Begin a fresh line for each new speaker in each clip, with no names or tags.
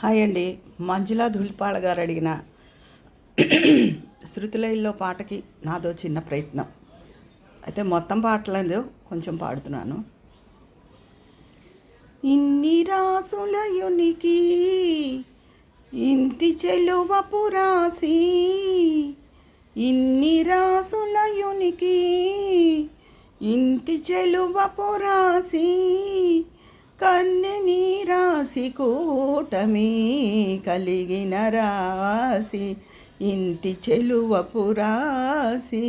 Hi అండి. మంజులా ధూళిపాళ గారు అడిగిన శృతిలయలో పాటకి నాదో చిన్న ప్రయత్నం. అయితే మొత్తం పాటలేదు, కొంచెం పాడుతున్నాను. ఇన్ని రాసులయునికి ఇంతి చెలువ పురాసి, ఇన్ని రాసులయునికి ఇంతి చెలువ పురాసి, కన్నె నీ రాసి కూటమి కలిగిన రాసి, ఇంతి చెలువపు రాసి.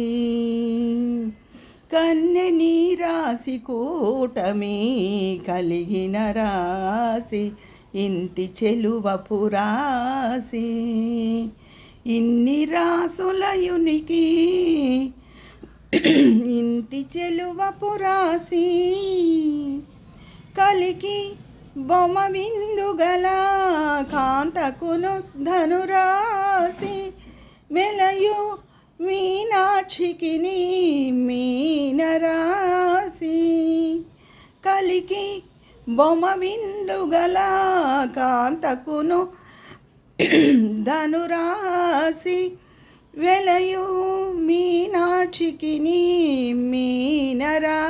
కన్నె నీ రాసి కూటమి కలిగిన రాసి, ఇంతి చెలువపు రాసి. ఇన్ని రాసులయునికి ఇంతి చెలువపు రాసి, కలికి బొమ్మ విందుగల కాంతకును ధనురాసి, మెలయు మీనాక్షికి మీనరాసి. కలికి బొమ్మ విందుగల కాంతకును ధనురాసి, వెలయు మీనాక్షికి మీనరాసి.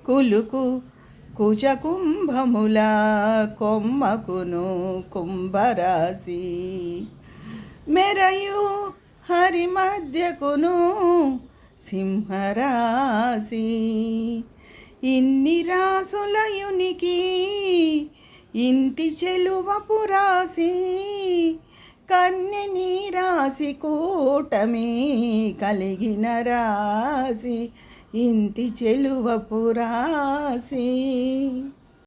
కులుకు కుజ కుంభముల కొమ్మకును కుంభరాసి, మెరయు హరి మధ్యకును సింహరాసి. ఇన్ని రాసులయునికి ఇంతి చెలువపు రాసి, కన్నె నీ రాసి కూటమి కలిగిన రాసి, ఇంతి చెలువపు రాసి.